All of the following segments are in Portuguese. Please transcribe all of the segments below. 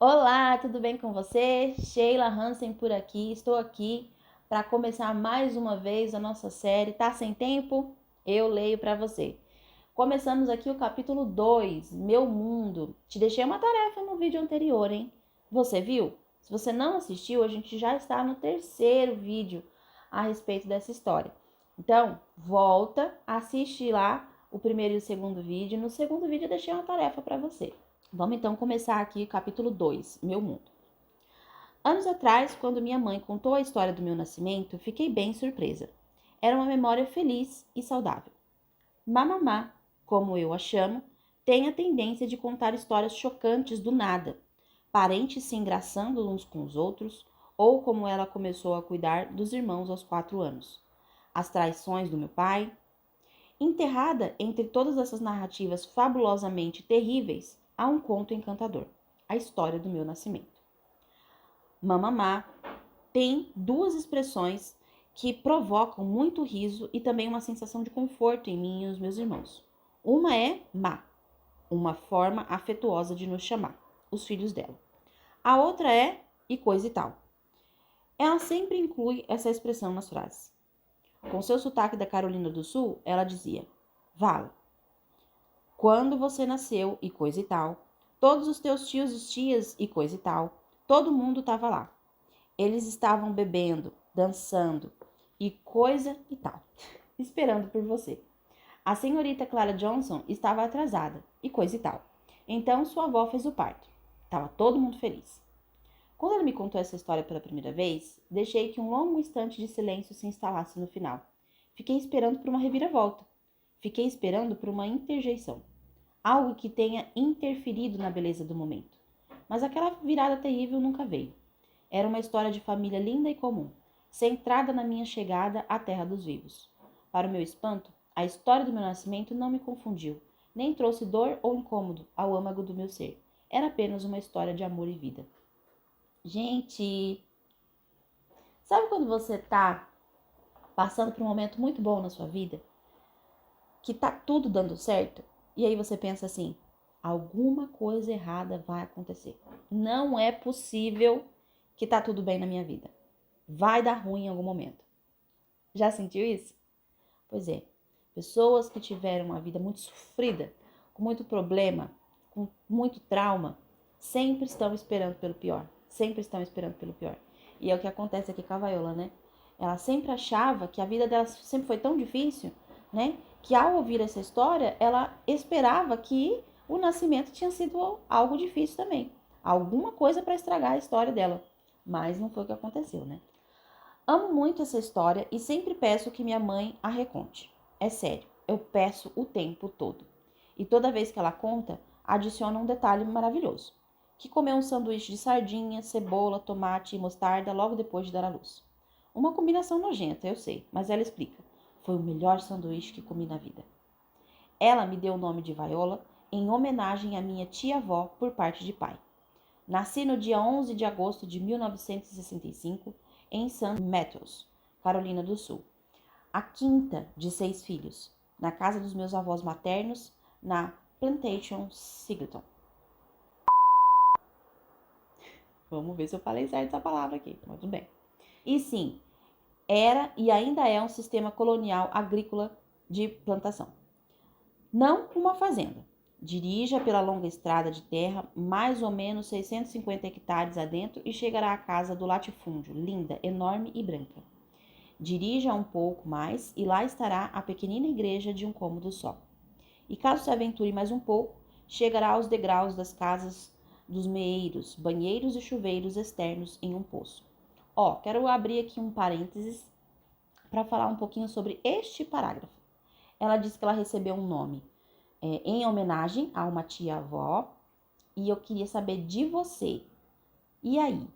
Olá, tudo bem com você? Sheila Hansen por aqui. Estou aqui para começar mais uma vez a nossa série. Tá sem tempo? Eu leio para você. Começamos aqui o capítulo 2, Meu Mundo. Te deixei uma tarefa no vídeo anterior, hein? Você viu? Se você não assistiu, a gente já está no terceiro vídeo a respeito dessa história. Então, volta, assiste lá o primeiro e o segundo vídeo. No segundo vídeo eu deixei uma tarefa para você. Vamos então começar aqui capítulo 2, Meu Mundo. Anos atrás, quando minha mãe contou a história do meu nascimento, fiquei bem surpresa. Era uma memória feliz e saudável. Mamamá, como eu a chamo, tem a tendência de contar histórias chocantes do nada. Parentes se engraçando uns com os outros, ou como ela começou a cuidar dos irmãos aos 4 anos. As traições do meu pai. Enterrada entre todas essas narrativas fabulosamente terríveis, há um conto encantador: a história do meu nascimento. Mamamá tem duas expressões que provocam muito riso e também uma sensação de conforto em mim e os meus irmãos. Uma é má, uma forma afetuosa de nos chamar, os filhos dela. A outra é e coisa e tal. Ela sempre inclui essa expressão nas frases. Com seu sotaque da Carolina do Sul, ela dizia: Vala, quando você nasceu e coisa e tal, todos os teus tios e tias e coisa e tal, todo mundo estava lá. Eles estavam bebendo, dançando e coisa e tal, esperando por você. A senhorita Clara Johnson estava atrasada e coisa e tal. Então sua avó fez o parto. Estava todo mundo feliz. Quando ela me contou essa história pela primeira vez, deixei que um longo instante de silêncio se instalasse no final. Fiquei esperando por uma reviravolta. Fiquei esperando por uma interjeição. Algo que tenha interferido na beleza do momento. Mas aquela virada terrível nunca veio. Era uma história de família linda e comum, centrada na minha chegada à terra dos vivos. Para o meu espanto, a história do meu nascimento não me confundiu, nem trouxe dor ou incômodo ao âmago do meu ser. Era apenas uma história de amor e vida. Gente, sabe quando você tá passando por um momento muito bom na sua vida, que tá tudo dando certo, e aí você pensa assim: alguma coisa errada vai acontecer. Não é possível que tá tudo bem na minha vida. Vai dar ruim em algum momento. Já sentiu isso? Pois é. Pessoas que tiveram uma vida muito sofrida, com muito problema, com muito trauma, sempre estão esperando pelo pior. Sempre estão esperando pelo pior. E é o que acontece aqui com a Viola, né? Ela sempre achava que a vida dela sempre foi tão difícil, né? Que ao ouvir essa história, ela esperava que o nascimento tinha sido algo difícil também. Alguma coisa para estragar a história dela. Mas não foi o que aconteceu, né? Amo muito essa história e sempre peço que minha mãe a reconte. É sério, eu peço o tempo todo. E toda vez que ela conta, adiciona um detalhe maravilhoso: que comeu um sanduíche de sardinha, cebola, tomate e mostarda logo depois de dar à luz. Uma combinação nojenta, eu sei, mas ela explica: foi o melhor sanduíche que comi na vida. Ela me deu o nome de Viola em homenagem à minha tia-avó por parte de pai. Nasci no dia 11 de agosto de 1965 em St. Matthews, Carolina do Sul, a quinta de 6 filhos, na casa dos meus avós maternos, na Plantation Singleton. Vamos ver se eu falei certo essa palavra aqui, mas tudo bem. E sim, era e ainda é um sistema colonial agrícola de plantação. Não uma fazenda. Dirija pela longa estrada de terra, mais ou menos 650 hectares adentro, e chegará à casa do latifúndio, linda, enorme e branca. Dirija um pouco mais e lá estará a pequenina igreja de um cômodo só. E caso se aventure mais um pouco, chegará aos degraus das casas dos meeiros, banheiros e chuveiros externos em um poço. Quero abrir aqui um parênteses para falar um pouquinho sobre este parágrafo. Ela diz que ela recebeu um nome em homenagem a uma tia-avó, e eu queria saber de você. E aí,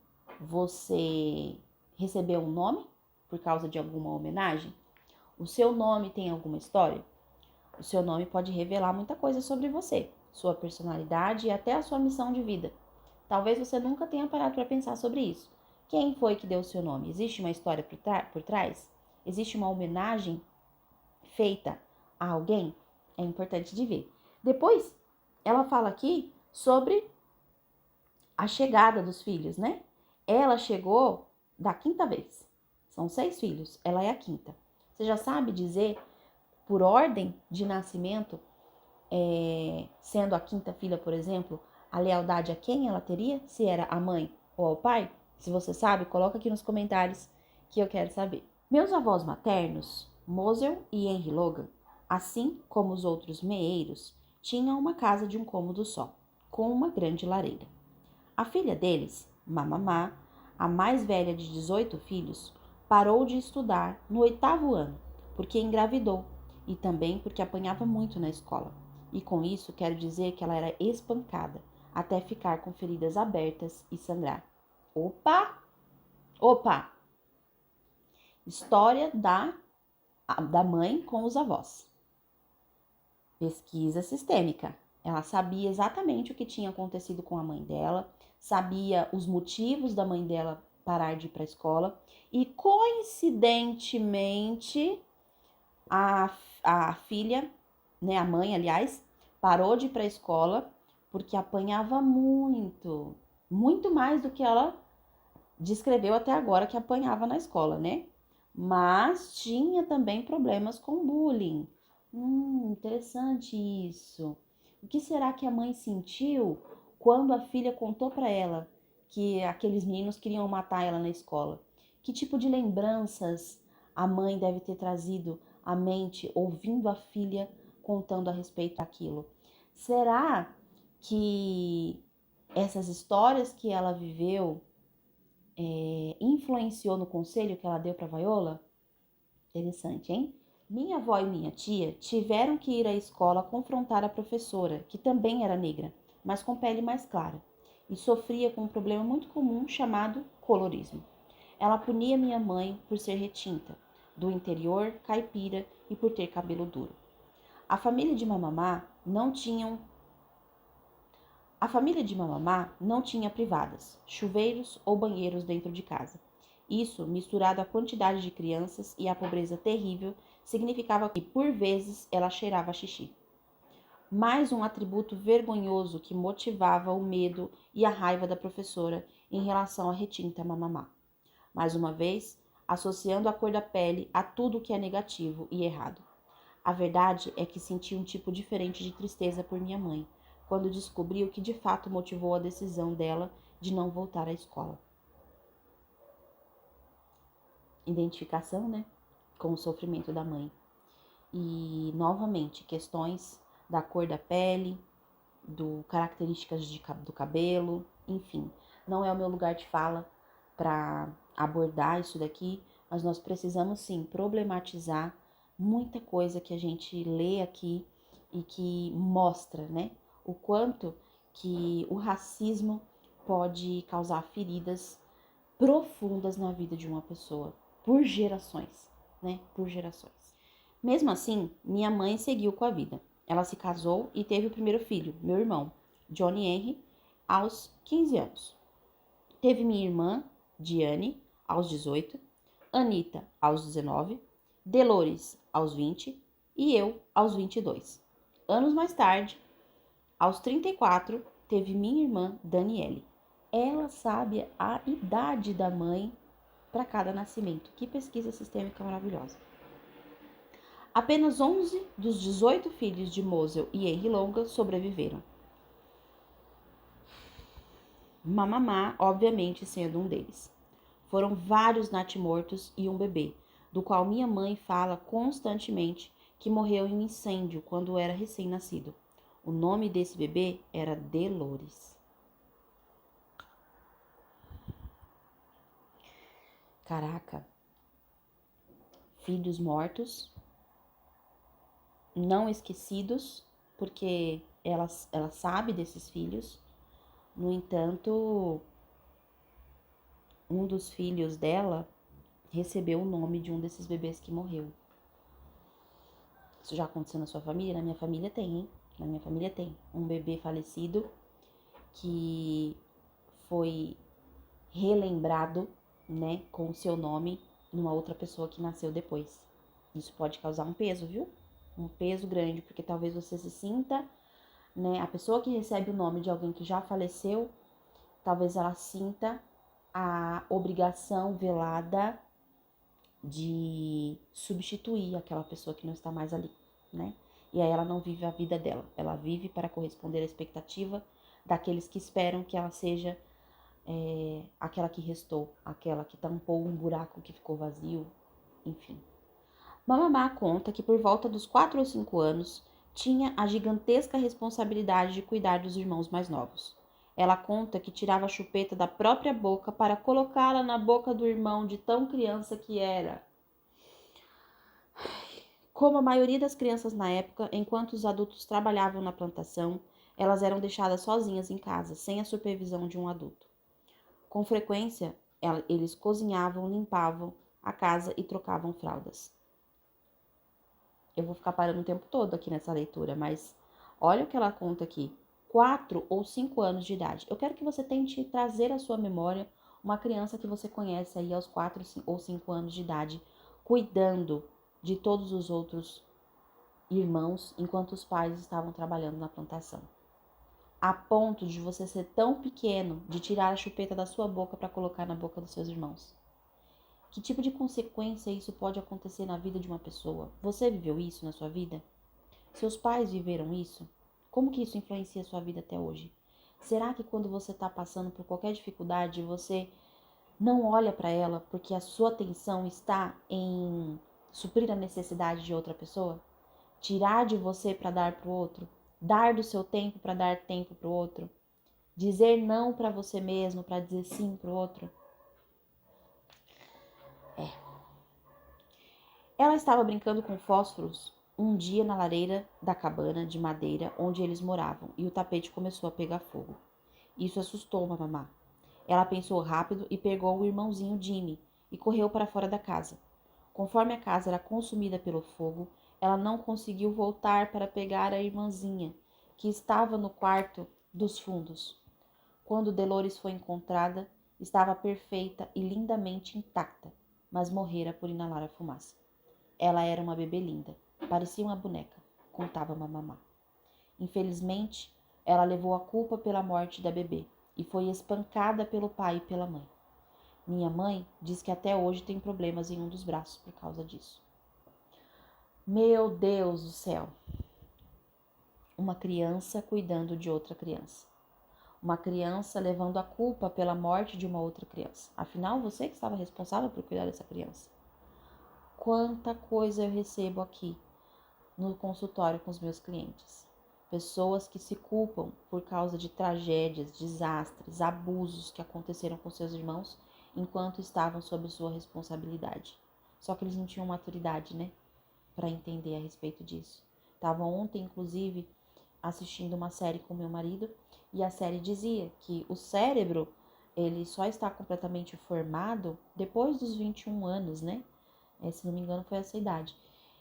você recebeu um nome por causa de alguma homenagem? O seu nome tem alguma história? O seu nome pode revelar muita coisa sobre você, sua personalidade e até a sua missão de vida. Talvez você nunca tenha parado para pensar sobre isso. Quem foi que deu o seu nome? Existe uma história por trás? Existe uma homenagem feita a alguém? É importante de ver. Depois, ela fala aqui sobre a chegada dos filhos, né? Ela chegou da quinta vez. São 6 filhos, ela é a quinta. Você já sabe dizer, por ordem de nascimento, sendo a quinta filha, por exemplo, a lealdade a quem ela teria? Se era a mãe ou ao pai? Se você sabe, coloca aqui nos comentários que eu quero saber. Meus avós maternos, Mosel e Henry Logan, assim como os outros meeiros, tinham uma casa de um cômodo só, com uma grande lareira. A filha deles, Mamamá, a mais velha de 18 filhos, parou de estudar no 8º ano, porque engravidou e também porque apanhava muito na escola. E com isso quero dizer que ela era espancada até ficar com feridas abertas e sangrar. Opa! Opa! História da mãe com os avós. Pesquisa sistêmica. Ela sabia exatamente o que tinha acontecido com a mãe dela, sabia os motivos da mãe dela parar de ir para a escola e, coincidentemente, a filha, né, a mãe, aliás, parou de ir para a escola porque apanhava muito, muito mais do que ela descreveu até agora que apanhava na escola, né? Mas tinha também problemas com bullying. Interessante isso. O que será que a mãe sentiu quando a filha contou para ela que aqueles meninos queriam matar ela na escola? Que tipo de lembranças a mãe deve ter trazido à mente ouvindo a filha contando a respeito daquilo? Será que essas histórias que ela viveu influenciou no conselho que ela deu para Viola? Interessante, hein? Minha avó e minha tia tiveram que ir à escola confrontar a professora, que também era negra, mas com pele mais clara, e sofria com um problema muito comum chamado colorismo. Ela punia minha mãe por ser retinta, do interior, caipira e por ter cabelo duro. A família de Mamamá não tinha privadas, chuveiros ou banheiros dentro de casa. Isso, misturado à quantidade de crianças e à pobreza terrível, significava que, por vezes, ela cheirava xixi. Mais um atributo vergonhoso que motivava o medo e a raiva da professora em relação à retinta Mamamá. Mais uma vez, associando a cor da pele a tudo que é negativo e errado. A verdade é que senti um tipo diferente de tristeza por minha mãe, quando descobri o que de fato motivou a decisão dela de não voltar à escola. Identificação, né, com o sofrimento da mãe. E, novamente, questões da cor da pele, características do cabelo, enfim. Não é o meu lugar de fala para abordar isso daqui, mas nós precisamos sim problematizar muita coisa que a gente lê aqui e que mostra, né, o quanto que o racismo pode causar feridas profundas na vida de uma pessoa por gerações, né, por gerações. Mesmo assim, minha mãe seguiu com a vida. Ela se casou e teve o primeiro filho, meu irmão, Johnny Henry, aos 15 anos. Teve minha irmã, Diane, aos 18, Anita, aos 19, Delores, aos 20 e eu, aos 22. Anos mais tarde, aos 34, teve minha irmã, Daniele. Ela sabe a idade da mãe para cada nascimento. Que pesquisa sistêmica maravilhosa. Apenas 11 dos 18 filhos de Mosel e Henry Longa sobreviveram. Mamamá, obviamente, sendo um deles. Foram vários natimortos e um bebê, do qual minha mãe fala constantemente que morreu em um incêndio quando era recém-nascido. O nome desse bebê era Delores. Caraca. Filhos mortos, não esquecidos, porque ela sabe desses filhos. No entanto, um dos filhos dela recebeu o nome de um desses bebês que morreu. Isso já aconteceu na sua família? Na minha família tem, hein? Na minha família tem um bebê falecido que foi relembrado, né, com o seu nome numa outra pessoa que nasceu depois. Isso pode causar um peso, viu? Um peso grande, porque talvez você se sinta, né, a pessoa que recebe o nome de alguém que já faleceu talvez ela sinta a obrigação velada de substituir aquela pessoa que não está mais ali, né? E aí ela não vive a vida dela, ela vive para corresponder à expectativa daqueles que esperam que ela seja aquela que restou, aquela que tampou um buraco que ficou vazio, enfim. Mamamá conta que por volta dos 4 ou 5 anos tinha a gigantesca responsabilidade de cuidar dos irmãos mais novos. Ela conta que tirava a chupeta da própria boca para colocá-la na boca do irmão de tão criança que era. Como a maioria das crianças na época, enquanto os adultos trabalhavam na plantação, elas eram deixadas sozinhas em casa, sem a supervisão de um adulto. Com frequência, eles cozinhavam, limpavam a casa e trocavam fraldas. Eu vou ficar parando o tempo todo aqui nessa leitura, mas olha o que ela conta aqui. 4 ou 5 anos de idade. Eu quero que você tente trazer à sua memória uma criança que você conhece aí aos 4 ou 5 anos de idade, cuidando de todos os outros irmãos enquanto os pais estavam trabalhando na plantação. A ponto de você ser tão pequeno de tirar a chupeta da sua boca para colocar na boca dos seus irmãos. Que tipo de consequência isso pode acontecer na vida de uma pessoa? Você viveu isso na sua vida? Seus pais viveram isso? Como que isso influencia a sua vida até hoje? Será que quando você está passando por qualquer dificuldade, você não olha para ela porque a sua atenção está em suprir a necessidade de outra pessoa? Tirar de você para dar para o outro? Dar do seu tempo para dar tempo para o outro? Dizer não para você mesmo para dizer sim para o outro? Ela estava brincando com fósforos um dia na lareira da cabana de madeira onde eles moravam e o tapete começou a pegar fogo. Isso assustou Mamamá. Ela pensou rápido e pegou o irmãozinho Jimmy e correu para fora da casa. Conforme a casa era consumida pelo fogo, ela não conseguiu voltar para pegar a irmãzinha, que estava no quarto dos fundos. Quando Dolores foi encontrada, estava perfeita e lindamente intacta, mas morrera por inalar a fumaça. Ela era uma bebê linda, parecia uma boneca, contava Mamamá. Infelizmente, ela levou a culpa pela morte da bebê e foi espancada pelo pai e pela mãe. Minha mãe diz que até hoje tem problemas em um dos braços por causa disso. Meu Deus do céu! Uma criança cuidando de outra criança. Uma criança levando a culpa pela morte de uma outra criança. Afinal, você que estava responsável por cuidar dessa criança. Quanta coisa eu recebo aqui no consultório com os meus clientes. Pessoas que se culpam por causa de tragédias, desastres, abusos que aconteceram com seus irmãos enquanto estavam sob sua responsabilidade. Só que eles não tinham maturidade, né, para entender a respeito disso. Estava ontem, inclusive, assistindo uma série com meu marido e a série dizia que o cérebro ele só está completamente formado depois dos 21 anos, né? Se não me engano, foi essa idade.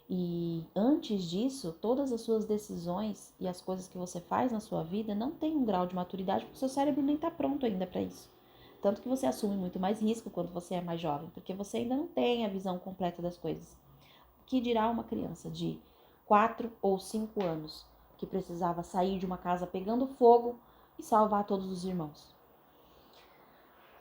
E antes disso, todas as suas decisões e as coisas que você faz na sua vida não tem um grau de maturidade, porque o seu cérebro nem está pronto ainda para isso. Tanto que você assume muito mais risco quando você é mais jovem, porque você ainda não tem a visão completa das coisas. O que dirá uma criança de 4 ou 5 anos que precisava sair de uma casa pegando fogo e salvar todos os irmãos?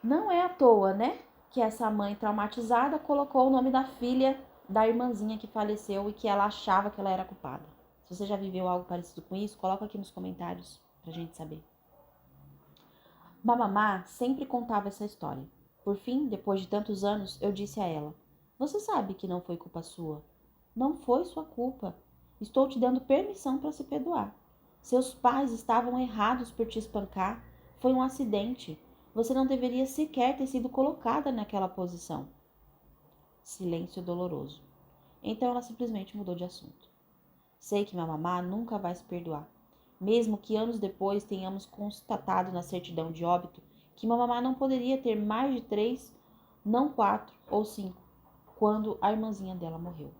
Não é à toa, né, que essa mãe traumatizada colocou o nome da filha da irmãzinha que faleceu e que ela achava que ela era culpada. Se você já viveu algo parecido com isso, coloca aqui nos comentários pra gente saber. Mamamá sempre contava essa história. Por fim, depois de tantos anos, eu disse a ela: "Você sabe que não foi culpa sua. Não foi sua culpa. Estou te dando permissão para se perdoar. Seus pais estavam errados por te espancar. Foi um acidente. Você não deveria sequer ter sido colocada naquela posição." Silêncio doloroso. Então ela simplesmente mudou de assunto. Sei que Mamamá nunca vai se perdoar, mesmo que anos depois tenhamos constatado na certidão de óbito que Mamamá não poderia ter mais de 3, não 4 ou 5, quando a irmãzinha dela morreu.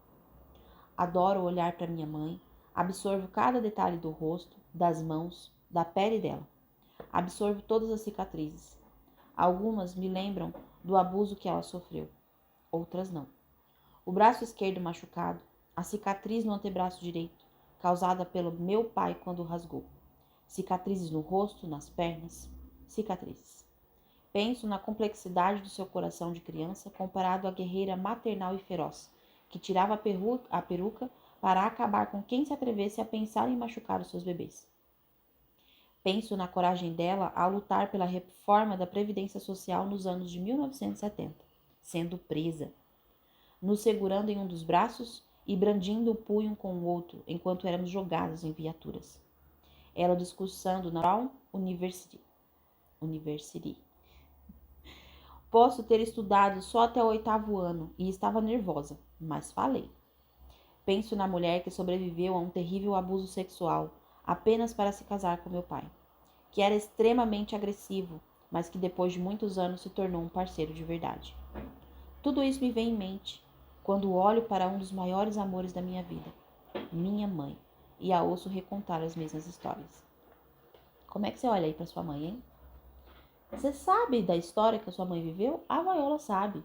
Adoro olhar para minha mãe, absorvo cada detalhe do rosto, das mãos, da pele dela. Absorvo todas as cicatrizes. Algumas me lembram do abuso que ela sofreu, outras não. O braço esquerdo machucado, a cicatriz no antebraço direito, causada pelo meu pai quando o rasgou. Cicatrizes no rosto, nas pernas, cicatrizes. Penso na complexidade do seu coração de criança comparado à guerreira maternal e feroz, que tirava a peruca para acabar com quem se atrevesse a pensar em machucar os seus bebês. Penso na coragem dela ao lutar pela reforma da Previdência Social nos anos de 1970, sendo presa, nos segurando em um dos braços e brandindo o punho com o outro enquanto éramos jogados em viaturas. Ela discursando na Brown University. Posso ter estudado só até o 8º ano e estava nervosa, mas falei. Penso na mulher que sobreviveu a um terrível abuso sexual apenas para se casar com meu pai, que era extremamente agressivo, mas que depois de muitos anos se tornou um parceiro de verdade. Tudo isso me vem em mente quando olho para um dos maiores amores da minha vida, minha mãe, e a ouço recontar as mesmas histórias. Como é que você olha aí para sua mãe, hein? Você sabe da história que a sua mãe viveu? A Viola sabe.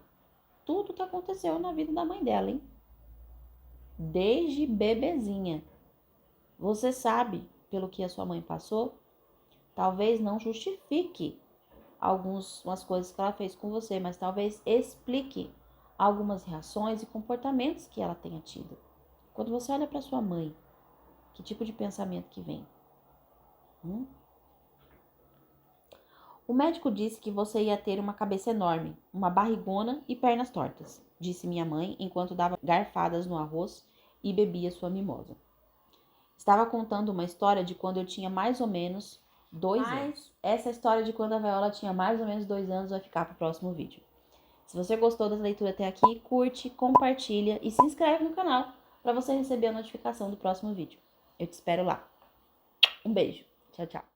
Tudo que aconteceu na vida da mãe dela, hein? Desde bebezinha. Você sabe pelo que a sua mãe passou? Talvez não justifique algumas coisas que ela fez com você, mas talvez explique algumas reações e comportamentos que ela tenha tido. Quando você olha para sua mãe, que tipo de pensamento que vem? O médico disse que você ia ter uma cabeça enorme, uma barrigona e pernas tortas, disse minha mãe enquanto dava garfadas no arroz e bebia sua mimosa. Estava contando uma história de quando eu tinha mais ou menos 2 anos. Essa história de quando a Viola tinha mais ou menos 2 anos vai ficar para o próximo vídeo. Se você gostou da leitura até aqui, curte, compartilha e se inscreve no canal para você receber a notificação do próximo vídeo. Eu te espero lá. Um beijo. Tchau, tchau.